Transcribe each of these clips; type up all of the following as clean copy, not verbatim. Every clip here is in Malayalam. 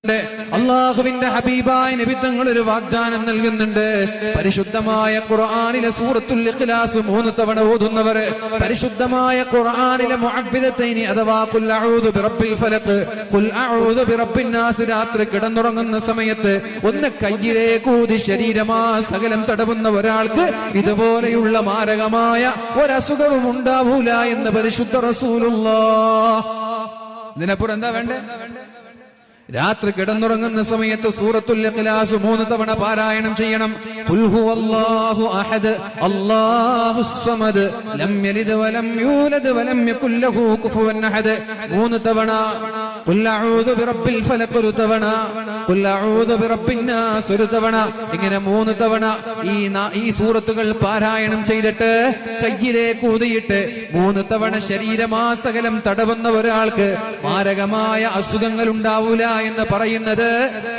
അല്ലാഹുവിന്റെ ഹബീബായ നബി തങ്ങൾ ഒരു വാഗ്ദാനം നൽകുന്നുണ്ട്. പരിശുദ്ധമായ ഖുർആനിലെ സൂറത്തുൽ ഇഖ്ലാസ് 3 തവണ ഓതുന്നവർ, പരിശുദ്ധമായ ഖുർആനിലെ മുഅവ്വിദതൈനി അഥവാ ഖുൽ അഊദു ബിറബ്ബിൽ ഫലഖ്, ഖുൽ അഊദു ബിറബ്ബിൻ നാസ് രാത്രി കിടന്നുറങ്ങുന്ന സമയത്ത് ഒന്ന് കയ്യിലേക്ക് ഊതി ശരീരമാസകലം തടവുന്ന ഒരാൾക്ക് ഇതുപോലെയുള്ള മാരകമായ ഒരസുഖവും ഉണ്ടാവൂല എന്ന് പരിശുദ്ധ റസൂലുള്ളാഹ്. ഇതിനപ്പുറം എന്താ വേണ്ടേ? രാത്രി കിടന്നുറങ്ങുന്ന സമയത്ത് സൂറത്തുൽ ഇഖ്ലാസ് 3 തവണ പാരായണം ചെയ്യണം. ഖുൽ ഹുവല്ലാഹു അഹദ് അല്ലാഹുസ് സമദ് ലം യലിദ് വലം യൂലദ് വലം യകുൽ ലഹു കുഫുവൻ അഹദ് 3 തവണ. ഖുൽ അഊദു ബിറബ്ബിൽ ഫലഖ് 1 തവണ. ഖുൽ അഊദു ബിറബ്ബിൻ നാസ് 1 തവണ. ഇങ്ങനെ 3 തവണ ഈ സൂറത്തുകൾ പാരായണം ചെയ്തിട്ട് കയ്യിലേക്ക് ഊതിയിട്ട് 3 തവണ ശരീരമാസകലം തടവുന്ന ഒരാൾക്ക് മാരകമായ അസുഖങ്ങൾ ഉണ്ടാവൂല എന്ന് പറയുന്നത്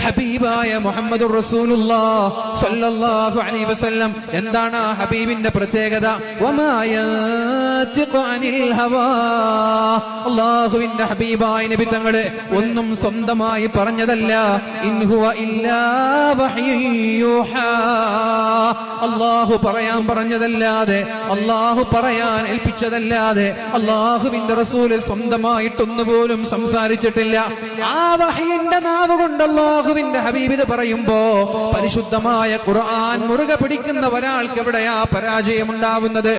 ഹബീബായ മുഹമ്മദുർ റസൂലുള്ളാഹ് സ്വല്ലല്ലാഹു അലൈഹി വസല്ലം. എന്താണ് ആ ഹബീബിന്റെ പ്രത്യേകത? വമാ യൻതിഖു അനിൽ ഹവാ. അല്ലാഹുവിന്റെ ഹബീബായ നബി തങ്ങളെ ഒന്നും സ്വന്തമായി പറഞ്ഞതല്ല. ഇൻ ഹുവ ഇല്ലാ വഹ്യു യൂഹാ. അല്ലാഹു പറയാൻ പറഞ്ഞതല്ലാതെ, അല്ലാഹു പറയാൻ ഏൽപ്പിച്ചതല്ലാതെ അല്ലാഹുവിന്റെ റസൂൽ സ്വന്തമായിട്ടൊന്നുപോലും സംസാരിച്ചിട്ടില്ല. ആ വഹയിന്റെ നാവ് കൊണ്ട് അല്ലാഹുവിന്റെ ഹബീബ് പറയുമ്പോ പരിശുദ്ധമായ ഖുർആൻ മുറുകെ പിടിക്കുന്ന ഒരാൾക്ക് എവിടെയാ പരാജയം ഉണ്ടാവുന്നത്?